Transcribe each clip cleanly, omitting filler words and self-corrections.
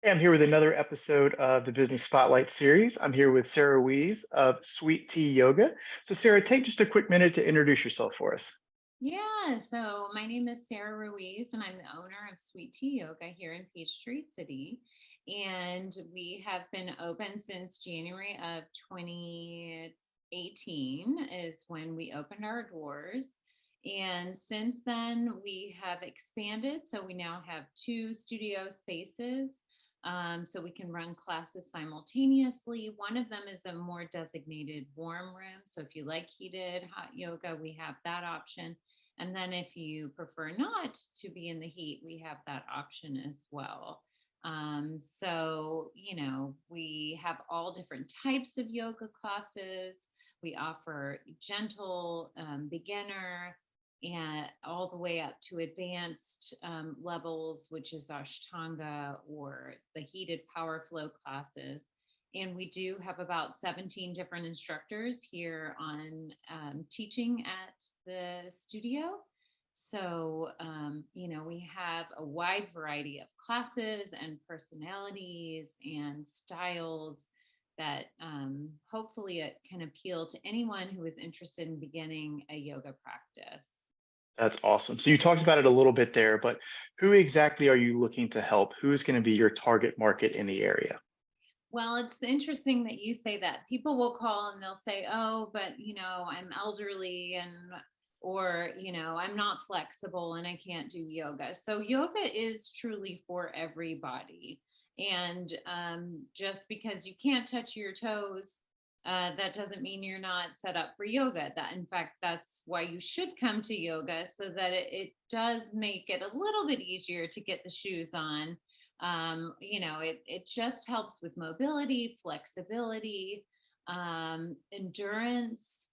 Hey, I'm here with another episode of the Business Spotlight series. I'm here with Sarah Ruiz of Sweet Tea Yoga. So, Sarah, take just a quick minute to introduce yourself for us. Yeah, so my name is Sarah Ruiz, and I'm the owner of Sweet Tea Yoga here in Peachtree City. And we have been open since January of 2018 is when we opened our doors. And since then, we have expanded. So we now have two studio spaces. So we can run classes simultaneously. One of them is a more designated warm room. So if you like heated hot yoga, we have that option. And then if you prefer not to be in the heat, we have that option as well. We have all different types of yoga classes. We offer gentle, beginner, and all the way up to advanced levels, which is Ashtanga or the heated power flow classes. And we do have about 17 different instructors here on teaching at the studio. We have a wide variety of classes and personalities and styles that hopefully it can appeal to anyone who is interested in beginning a yoga practice. That's awesome. So, you talked about it a little bit there, but who exactly are you looking to help? Who is going to be your target market in the area? Well, it's interesting that you say that. People will call and they'll say, "Oh, but I'm elderly or I'm not flexible and I can't do yoga." So yoga is truly for everybody. And just because you can't touch your toes, that doesn't mean you're not set up for yoga. That, in fact, that's why you should come to yoga so that it does make it a little bit easier to get the shoes on. It just helps with mobility, flexibility, endurance.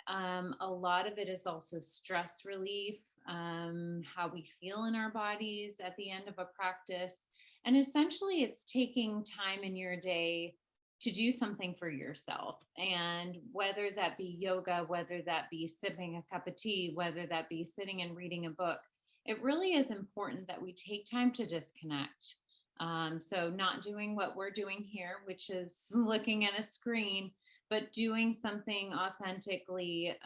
A lot of it is also stress relief, how we feel in our bodies at the end of a practice. And essentially, it's taking time in your day to do something for yourself. And whether that be yoga, whether that be sipping a cup of tea, whether that be sitting and reading a book, it really is important that we take time to disconnect. So, not doing what we're doing here, which is looking at a screen, but doing something authentically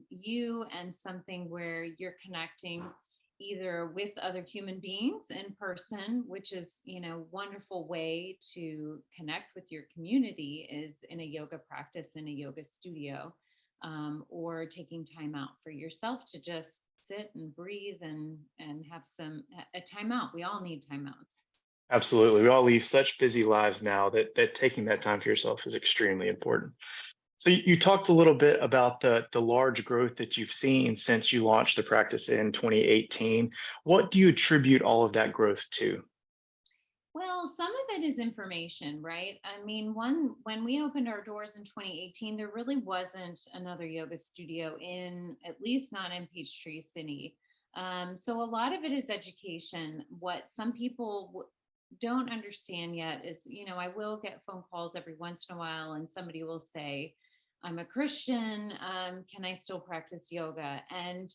you and something where you're connecting either with other human beings in person, which is wonderful way to connect with your community is in a yoga practice in a yoga studio, or taking time out for yourself to just sit and breathe and have a time out. We all need timeouts. Absolutely. We all leave such busy lives now that taking that time for yourself is extremely important. So, you talked a little bit about the large growth that you've seen since you launched the practice in 2018. What do you attribute all of that growth to? Well, some of it is information, right? I mean, one when we opened our doors in 2018, there really wasn't another yoga studio in, at least not in Peachtree City. So a lot of it is education. What some people don't understand yet is, I will get phone calls every once in a while, and somebody will say, "I'm a Christian. Can I still practice yoga?" And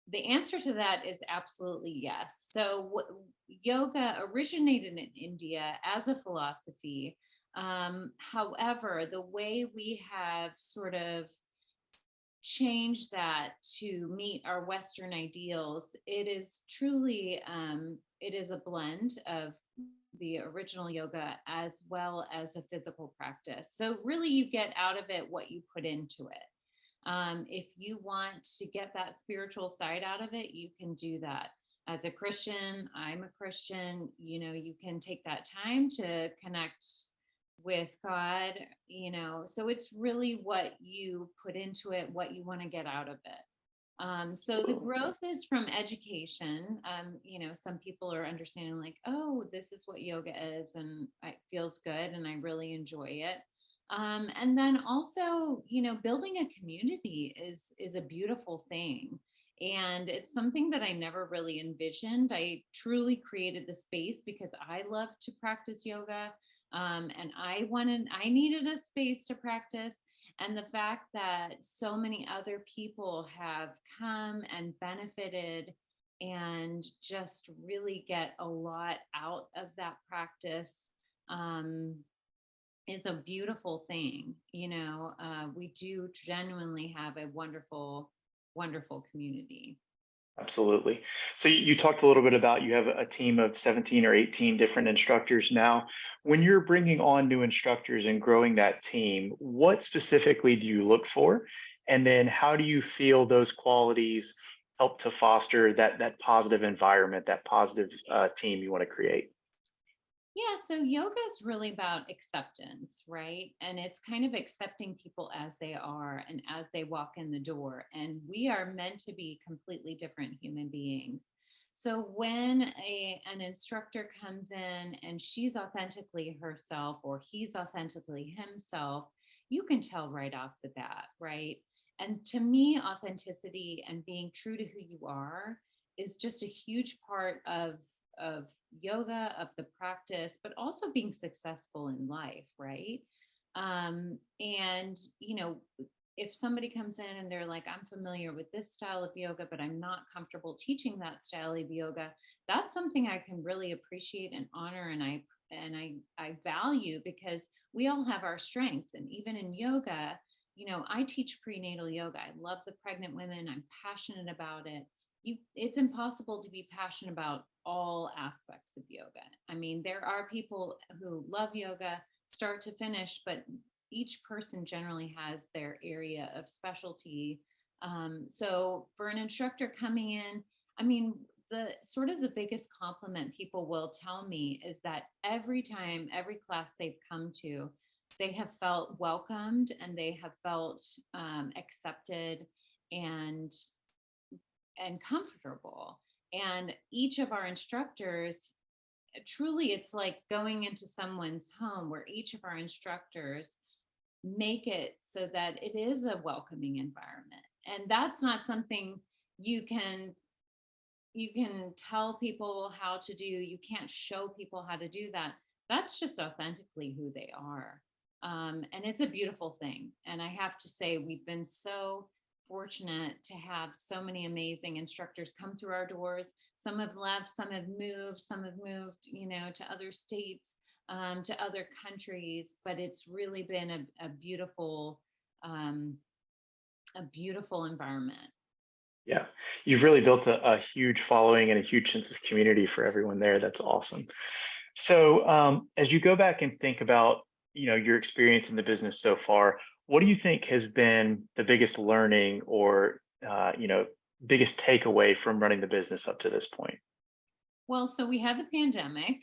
the answer to that is absolutely yes. Yoga originated in India as a philosophy. However, the way we have sort of changed that to meet our Western ideals, it is a blend of the original yoga as well as a physical practice. So really, you get out of it what you put into it. If you want to get that spiritual side out of it, you can do that. As a Christian, I'm a Christian, you can take that time to connect with God, so it's really what you put into it, what you want to get out of it. So the growth is from education. Some people are understanding like, oh, this is what yoga is, and it feels good, and I really enjoy it. And then also, building a community is a beautiful thing, and it's something that I never really envisioned. I truly created the space because I love to practice yoga, and I needed a space to practice. And the fact that so many other people have come and benefited and just really get a lot out of that practice, um, is a beautiful thing. We do genuinely have a wonderful, wonderful community. Absolutely. So you talked a little bit about you have a team of 17 or 18 different instructors now. When you're bringing on new instructors and growing that team, what specifically do you look for? And then how do you feel those qualities help to foster that positive environment, that positive team you want to create? Yeah, so yoga is really about acceptance, right? And it's kind of accepting people as they are and as they walk in the door. And we are meant to be completely different human beings. So when an instructor comes in and she's authentically herself or he's authentically himself, you can tell right off the bat, right? And to me, authenticity and being true to who you are is just a huge part of yoga, of the practice, but also being successful in life, right? And if somebody comes in and they're like, I'm familiar with this style of yoga, but I'm not comfortable teaching that style of yoga, that's something I can really appreciate and honor, and I value, because we all have our strengths. And even in yoga, I teach prenatal yoga. I love the pregnant women. I'm passionate about it. It's impossible to be passionate about all aspects of yoga. I mean, there are people who love yoga start to finish, but each person generally has their area of specialty. So for an instructor coming in, I mean, the biggest compliment people will tell me is that every time, every class they've come to, they have felt welcomed and they have felt accepted and comfortable. And each of our instructors, truly, it's like going into someone's home, where each of our instructors make it so that it is a welcoming environment. And that's not something you can tell people how to do. You can't show people how to do that. That's just authentically who they are. And it's a beautiful thing. And I have to say, we've been so fortunate to have so many amazing instructors come through our doors. Some have left, some have moved, to other states, to other countries. But it's really been um, a beautiful environment. Yeah, you've really built a huge following and a huge sense of community for everyone there. That's awesome. So, as you go back and think about, your experience in the business so far, what do you think has been the biggest learning or, biggest takeaway from running the business up to this point? Well, so we had the pandemic.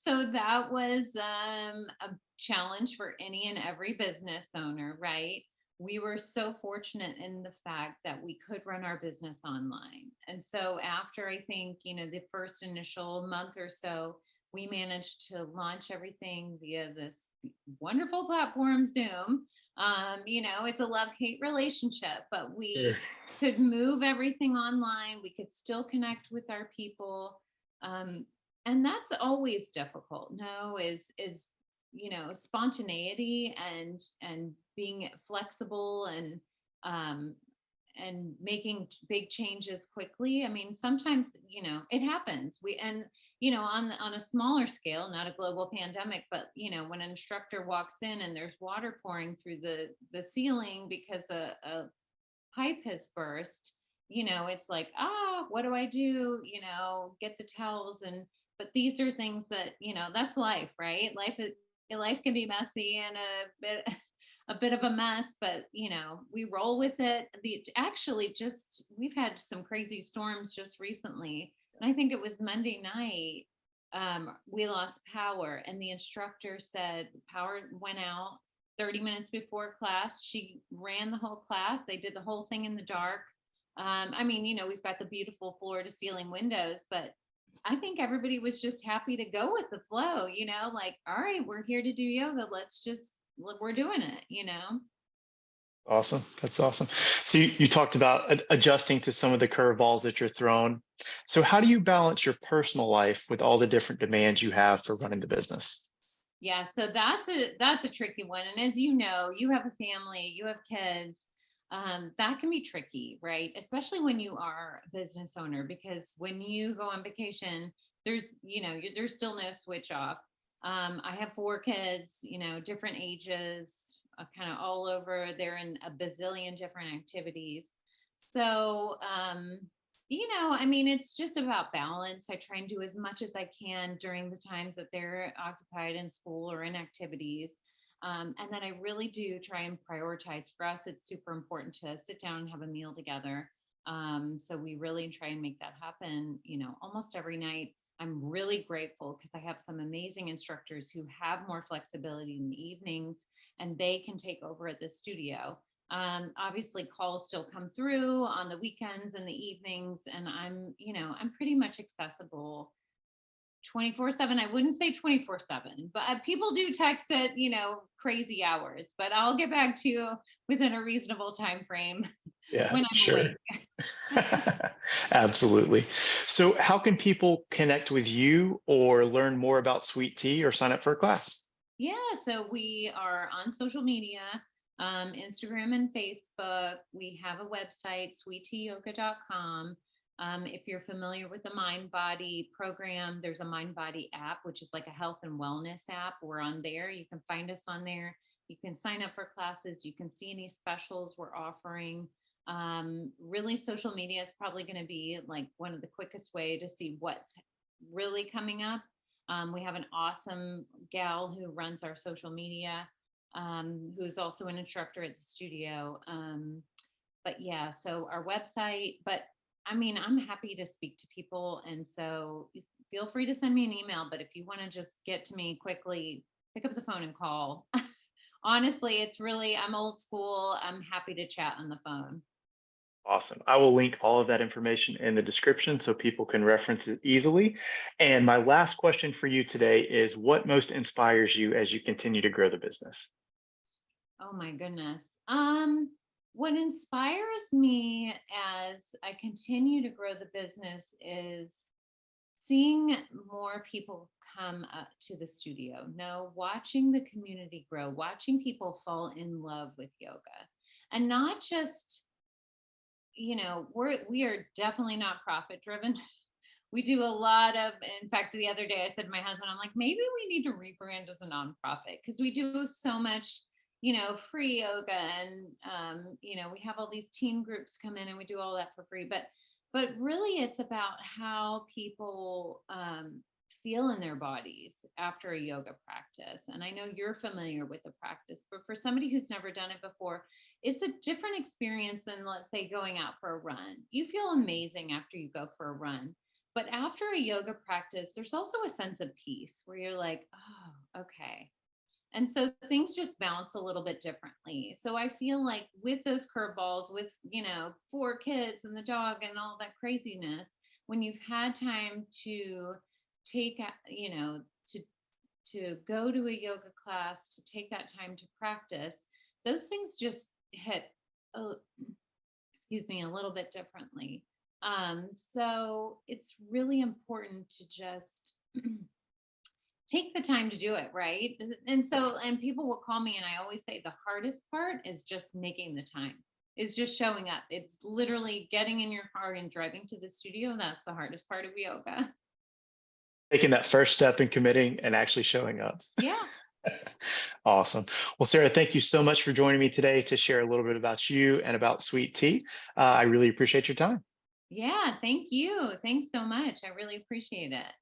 So that was a challenge for any and every business owner, right? We were so fortunate in the fact that we could run our business online. And so after, I think, the first initial month or so, we managed to launch everything via this wonderful platform, Zoom. It's a love-hate relationship, but Sure. we could move everything online. We could still connect with our people. Um, and that's always difficult. No, is spontaneity and being flexible um and making big changes quickly. I mean, sometimes, it happens. On a smaller scale, not a global pandemic, but when an instructor walks in and there's water pouring through the ceiling because a pipe has burst, it's like, what do I do? Get the towels. But these are things that, that's life, right? Life can be messy and a bit of a mess, but we roll with it. We've had some crazy storms just recently. And I think it was Monday night, we lost power, and the instructor said power went out 30 minutes before class. She ran the whole class. They did the whole thing in the dark. I mean, we've got the beautiful floor to ceiling windows, but I think everybody was just happy to go with the flow, like, all right, we're here to do yoga. We're doing it. Awesome. That's awesome. So you talked about adjusting to some of the curveballs that you're thrown. So how do you balance your personal life with all the different demands you have for running the business? Yeah, so that's a tricky one. And as you know, you have a family, you have kids. that can be tricky, right? Especially when you are a business owner, because when you go on vacation, there's still no switch off. I have 4 kids, different ages, kind of all over. They're in a bazillion different activities. So, I mean, it's just about balance. I try and do as much as I can during the times that they're occupied in school or in activities. And then I really do try and prioritize. For us, it's super important to sit down and have a meal together. So we really try and make that happen, almost every night. I'm really grateful because I have some amazing instructors who have more flexibility in the evenings and they can take over at the studio. Obviously calls still come through on the weekends and the evenings, and I'm pretty much accessible 24/7. I wouldn't say 24/7, but people do text at, crazy hours, but I'll get back to you within a reasonable time frame Yeah, when I'm sure. awake. Absolutely. So how can people connect with you or learn more about Sweet Tea or sign up for a class? Yeah, so we are on social media, Instagram and Facebook. We have a website, sweetteayoga.com. If you're familiar with the Mind Body program, there's a Mind Body app, which is like a health and wellness app. We're on there. You can find us on there. You can sign up for classes. You can see any specials we're offering. Really, social media is probably going to be like one of the quickest way to see what's really coming up. We have an awesome gal who runs our social media, who's also an instructor at the studio. But yeah, so our website, but I mean, I'm happy to speak to people. And so feel free to send me an email. But if you want to just get to me quickly, pick up the phone and call. Honestly, I'm old school. I'm happy to chat on the phone. Awesome. I will link all of that information in the description so people can reference it easily. And my last question for you today is what most inspires you as you continue to grow the business? Oh my goodness. What inspires me as I continue to grow the business is seeing more people come up to the studio. No, watching the community grow, watching people fall in love with yoga. And not just, we are definitely not profit driven. We do a lot of, in fact, the other day I said to my husband, I'm like, maybe we need to rebrand as a nonprofit because we do so much, free yoga, and we have all these teen groups come in and we do all that for free. But really it's about how people feel in their bodies after a yoga practice. And I know you're familiar with the practice, but for somebody who's never done it before, it's a different experience than, let's say, going out for a run. You feel amazing after you go for a run. But after a yoga practice, there's also a sense of peace where you're like, oh, okay. And so things just bounce a little bit differently. So I feel like with those curveballs, with, 4 kids and the dog and all that craziness, when you've had time to take, to go to a yoga class, to take that time to practice, those things just hit, uh, excuse me, a little bit differently. So it's really important to just take the time to do it, right? And people will call me and I always say the hardest part is just making the time. Is just showing up. It's literally getting in your car and driving to the studio. That's the hardest part of yoga. Taking that first step and committing and actually showing up. Yeah. Awesome. Well, Sarah, thank you so much for joining me today to share a little bit about you and about Sweet Tea. I really appreciate your time. Yeah. Thank you. Thanks so much. I really appreciate it.